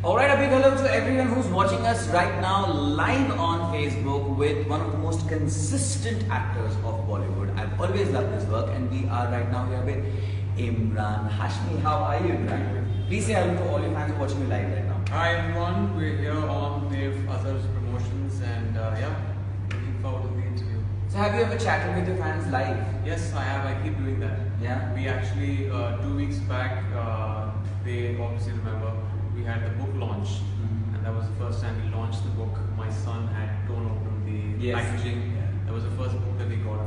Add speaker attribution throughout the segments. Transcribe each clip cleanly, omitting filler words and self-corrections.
Speaker 1: Alright, a big hello to everyone who's watching us right now live on Facebook with one of the most consistent actors of Bollywood. I've always loved his work, and we are right now here with Emraan Hashmi. How are you, Emraan? Please say hello to all your fans who are watching you live right now.
Speaker 2: Hi everyone, we're here on Azhar's promotions and looking forward to the interview.
Speaker 1: So have you ever chatted with your fans live?
Speaker 2: Yes, I have. I keep doing that.
Speaker 1: Yeah?
Speaker 2: We actually, 2 weeks back, they obviously remember, we had the book launch, and that was the first time we launched the book. My son had torn open the packaging. Yeah. That was the first book that we got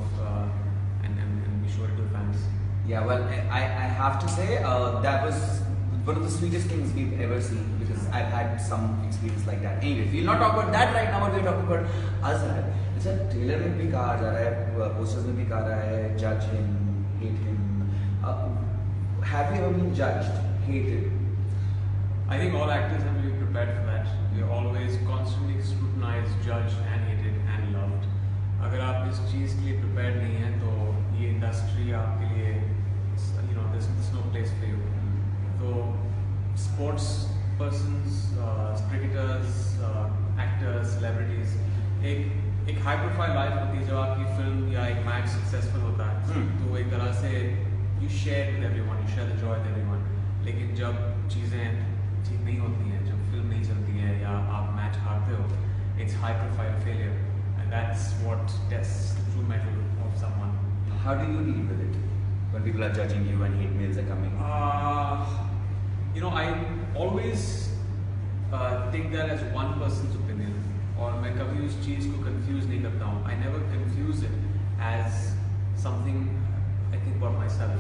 Speaker 2: and we showed it to the fans.
Speaker 1: Yeah, well, I have to say that was one of the sweetest things we've ever seen, because I've had some experience like that. Anyway, we'll not talk about that right now, but we're talking about Azhar. It's a trailer में भी कहा जा रहा है, posters में भी कहा जा रहा है, judge him, hate him. Have you ever been judged, hated?
Speaker 2: I think all actors have to be prepared for that. We're always constantly scrutinized, judged and hated and loved. अगर आप इस चीज़ के लिए prepared नहीं हैं तो ये industry आपके लिए, there's no place for you. So sports persons, cricketers, actors, celebrities, एक high profile life होती है जब आपकी film या एक match successful होता है, तो एक तरह से you share it with everyone, you share the joy with everyone. लेकिन जब चीज़ें ठीक नहीं होती हैं, जब फिल्म नहीं चलती है या आप मैच हारते हो, it's high profile failure, and that's what tests the true mettle of someone.
Speaker 1: How do you deal with it when people are judging you and hate mails are coming?
Speaker 2: I always take that as one person's opinion, और मैं कभी उस चीज़ को confuse नहीं करता हूँ. I never confuse it as something I think about myself.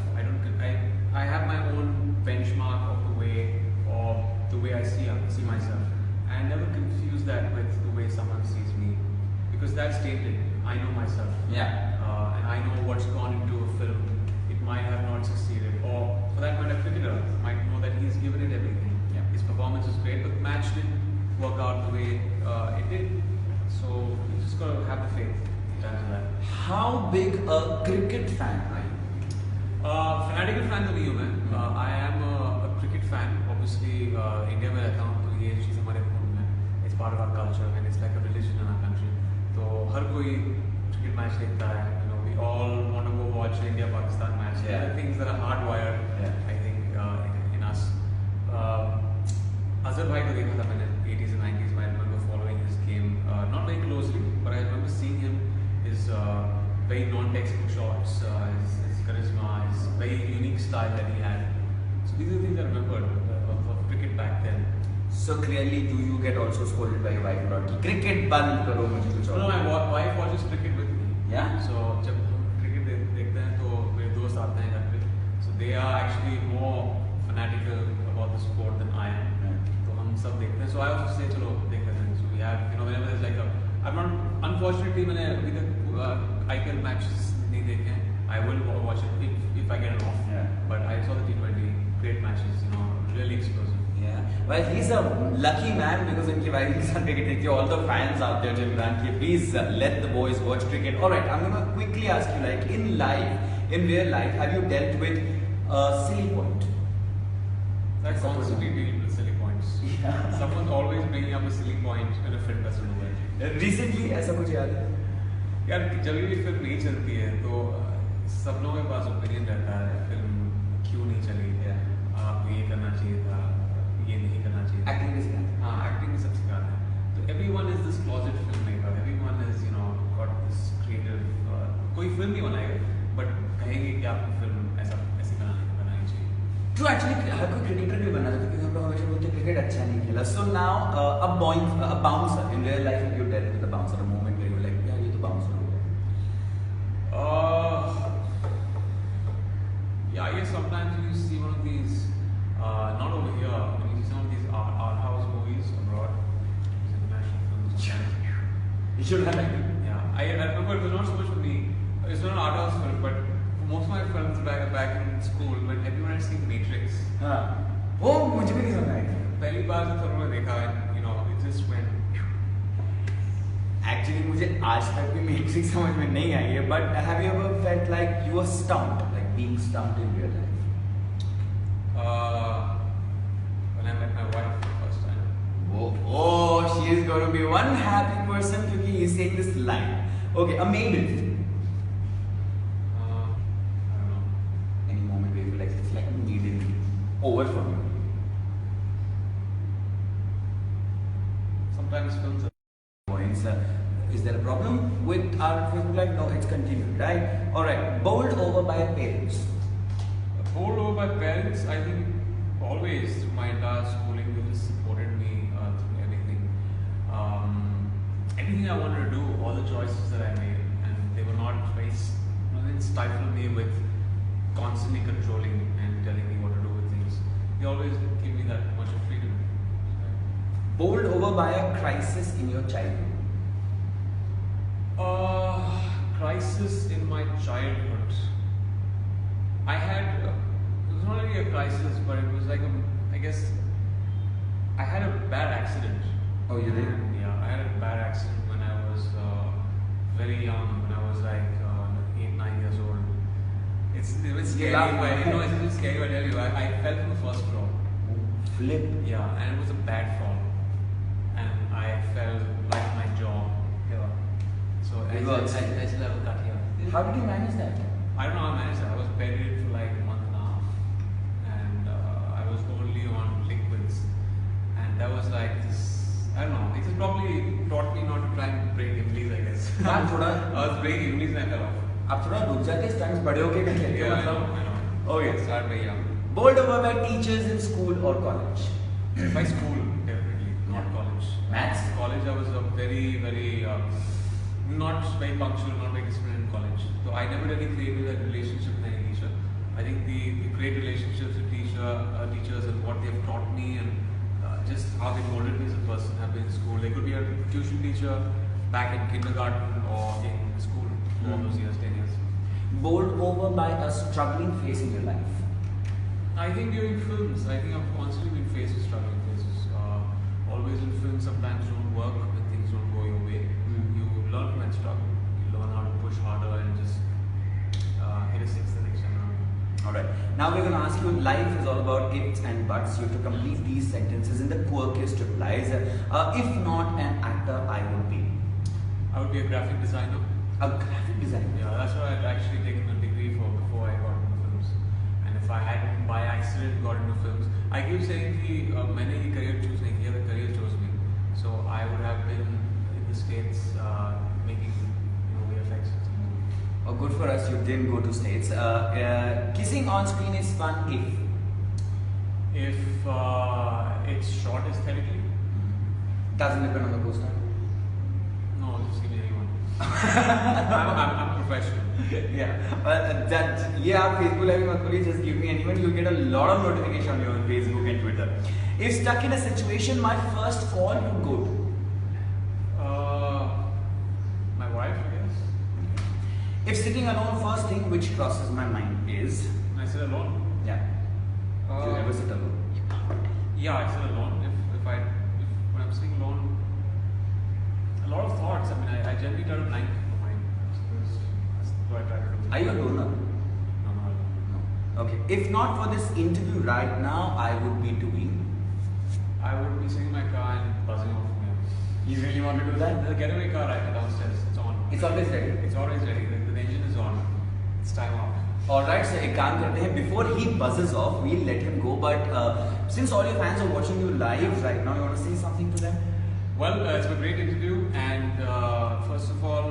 Speaker 2: I have my own benchmark of the way I see myself. I never confuse that with the way someone sees me, because that's tainted. I know myself.
Speaker 1: Yeah.
Speaker 2: And I know what's gone into a film. It might have not succeeded, or for that matter, a cricketer might know that he's given it everything.
Speaker 1: Yeah.
Speaker 2: His performance was great, but the match didn't work out the way it did. So you just gotta have the faith in terms of that.
Speaker 1: How big a cricket fan are you?
Speaker 2: Fanatical fan तो नहीं हूँ मैं. I am a cricket fan. Obviously, India में रहता हूँ तो ये चीज़ हमारे खून में. It's part of our culture and it's like a religion in our country. तो हर कोई cricket match देखता है. We all want to go watch India-Pakistan match.
Speaker 1: Yeah.
Speaker 2: There are things that are hardwired, I think, in us. Azhar bhai को देखा था मैंने 80s and 90s. I remember following his game, not very closely, but I remember seeing him. His very non-textbook shots, his charisma, his very unique style that he had. So these are the things I remembered of cricket back then.
Speaker 1: So clearly, do you get also scolded by your wife about cricket बंद करो मुझे कुछ और?
Speaker 2: No, my wife watches cricket with me.
Speaker 1: Yeah.
Speaker 2: So जब cricket देखते हैं तो मेरे दोस्त आते हैं घर पे. So they are actually more fanatical about the sport than I am. तो हम सब देखते हैं. So I also say चलो देख लेते हैं. So we have, whenever there's like I'm not, unfortunately मैंने अभी तक IPL matches नहीं देखे हैं. I will watch it if I get it off.
Speaker 1: Yeah.
Speaker 2: But I saw the T20 great matches, really explosive.
Speaker 1: Yeah. Well, he's a lucky man because उनकी wife के साथ cricket देखती है. All the fans out there, Emraan, please let the boys watch cricket. All right, I'm gonna quickly ask you, like in life, in real life, have you dealt with a silly point?
Speaker 2: I constantly deal with silly points.
Speaker 1: Yeah.
Speaker 2: Someone's always bringing up a silly point when a film doesn't do it.
Speaker 1: Recently, ऐसा कुछ याद है?
Speaker 2: यार जब भी film नहीं चलती है तो सब लोगों के पास ओपिनियन रहता है फिल्म क्यों नहीं चली है, आपको ये करना चाहिए था, ये नहीं करना चाहिए.
Speaker 1: Acting भी सिखाते हैं.
Speaker 2: हाँ, एक्टिंग भी सब सिखाते हैं. तो everyone is this closet filmmaker, everyone is got this creative. कोई फिल्म नहीं बनाएगा but कहेंगे कि आपकी फिल्म ऐसी बनानी चाहिए.
Speaker 1: True, actually, हर कोई क्रिकेटर भी बनना चाहता है, क्योंकि हम लोग हमेशा बोलते हैं क्रिकेट अच्छा नहीं खेला. So now, a bouncer in real life, if you dealt with a bouncer, a moment where you were like, yeah, ये तो bouncer हो गया.
Speaker 2: Yeah, I guess sometimes you see one of these, not over here, when you see some of these art house movies abroad, these international films.
Speaker 1: You should have like it.
Speaker 2: Yeah, I remember it was not so much for me. It's not an art house film, but for most of my friends back in school, when everyone had seen Matrix.
Speaker 1: हाँ, वो मुझे भी नहीं समझ आई थी.
Speaker 2: पहली बार जब उन्होंने देखा, it just went.
Speaker 1: Actually, मुझे आज तक भी Matrix समझ में नहीं आई है. But have you ever felt like you were stumped, like being stumped in real life?
Speaker 2: When I met my wife for the first time.
Speaker 1: going to be one happy person because he's saying this line. Okay, a maiden.
Speaker 2: I don't know.
Speaker 1: Any moment where you feel like it's like a maiden over for you.
Speaker 2: Sometimes films are
Speaker 1: Points. Is there a problem with our Facebook Live? No, it's continued, right? Alright, bowled over by parents.
Speaker 2: bowled over by parents. I think always through my entire schooling, they just supported me through everything. Anything I wanted to do, all the choices that I made, and they were not very, they didn't stifle me with constantly controlling and telling me what to do with things. They always give me that much of freedom.
Speaker 1: Bowled over by a crisis in your childhood.
Speaker 2: Crisis in my childhood. I had, it was not really a crisis, but it was like I guess, I had a bad accident.
Speaker 1: Oh, you did?
Speaker 2: Yeah, I had a bad accident when I was very young, when I was like 8-9 years old. It's a bit scary, it's a bit scary, I tell you. I fell from the first floor.
Speaker 1: Flip.
Speaker 2: Yeah, and it was a bad fall. And I fell like my jaw here. So I still have a cut here.
Speaker 1: How did you manage that?
Speaker 2: I don't know how I managed that. I was bedridden for like a month and a half. And I was only on liquids. And that was like this, I don't know, it just probably taught me not to try and break Emily's, I guess. I was breaking Emily's and I fell off.
Speaker 1: आप थोड़ा रुक जाते stunts बड़े होके कर लेते हो
Speaker 2: I know.
Speaker 1: Okay.
Speaker 2: Start very young.
Speaker 1: Bowled over by teachers in school or college.
Speaker 2: By school, definitely, not college.
Speaker 1: Maths?
Speaker 2: College, I was a very, not very punctual, not very disciplined in college. So I never really created that relationship with any teacher. I think the great relationships with teachers and what they have taught me and just how they molded me as a person have been in school. They could be a tuition teacher back in kindergarten or in school for all those years, 10 years.
Speaker 1: Bowled over by a struggling phase in your life.
Speaker 2: I think during films, I think I've constantly been faced with struggling phases. Always in films, sometimes don't work when things don't go your way. You learn from that struggle. You learn how to push harder and just hit a six the next time around.
Speaker 1: Alright, now we're going to ask you, life is all about ifs and buts. You have to complete these sentences in the quirkiest replies. If not an actor, I would be.
Speaker 2: I would be a graphic designer.
Speaker 1: A graphic designer?
Speaker 2: Yeah, that's what I'd actually taken a degree for before I got into films. And if I hadn't by accident got into films, I keep saying that many career choose nahi kiya, the career chose me. So I would have been in the States making VFX.
Speaker 1: Oh, good for us, you didn't go to States. Kissing on screen is fun if
Speaker 2: it's short aesthetically.
Speaker 1: Doesn't depend on the co-star.
Speaker 2: No, just give me anyone. I'm professional.
Speaker 1: Facebook Live मत बोलिए, just give me anyone. You'll get a lot of notification on your Facebook and Twitter. If stuck in a situation, my first call would go to
Speaker 2: My wife, I guess.
Speaker 1: If sitting alone, first thing which crosses my mind is.
Speaker 2: I sit alone.
Speaker 1: Yeah. Do you ever sit alone?
Speaker 2: Yeah, I sit alone. If when I'm sitting alone, a lot of thoughts. I mean, I generally try to blank my mind. That's what I try to do.
Speaker 1: Are you a loner?
Speaker 2: No.
Speaker 1: Okay. If not for this interview right now, I would be doing.
Speaker 2: I would be sitting in my car and buzzing off from here.
Speaker 1: You really want to do that?
Speaker 2: The getaway car right downstairs. It's on.
Speaker 1: It's always ready.
Speaker 2: It's always ready. The engine is on. It's time off.
Speaker 1: Alright, so एक काम करते हैं. Before he buzzes off, we'll let him go. But since all your fans are watching you live right now, you want to say something to them?
Speaker 2: Well, it's been a great interview, and first of all,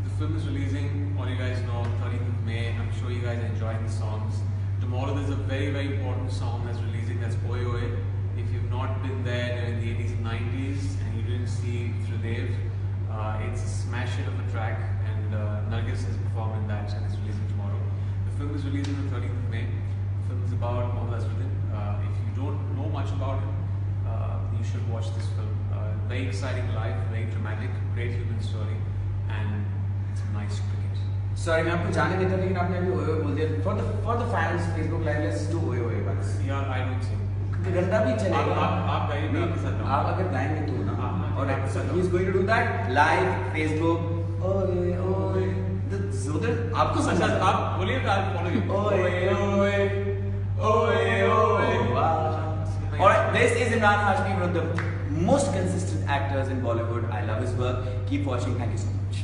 Speaker 2: the film is releasing. All you guys know, 13th of May. I'm sure you guys are enjoying the songs. Tomorrow there's a very, very important song that's releasing. That's SpotboyE. If you've not been there during the 80s and 90s, and you didn't see Tridev, it's a smash hit of a track, and Nargis has performed in that, and it's releasing tomorrow. The film is releasing on 13th of May. The film is about Mohammed Azhar. If you don't know much about him, you should watch this film. Very exciting life, very dramatic, great human story, and it's a nice cricket.
Speaker 1: Sorry, मैं आपको जाने देता लेकिन आपने अभी ओए बोल दिया. For the fans, Facebook Live, let's do ओए once.
Speaker 2: Yeah, I don't sing.
Speaker 1: गंदा भी चलेगा.
Speaker 2: आप गाइए, मैं आपके साथ
Speaker 1: आप अगर गाएंगे तो ना. Alright, so
Speaker 2: हाँ.
Speaker 1: he's going to do that live Facebook. ओए. Zodar, आपको
Speaker 2: अच्छा,
Speaker 1: समझ.
Speaker 2: आप बोलिए तो I'll follow you.
Speaker 1: ओए. Wow. Alright. this is Emraan Hashmi, one of the most consistent actors in Bollywood. I love his work. Keep watching. Thank you so much.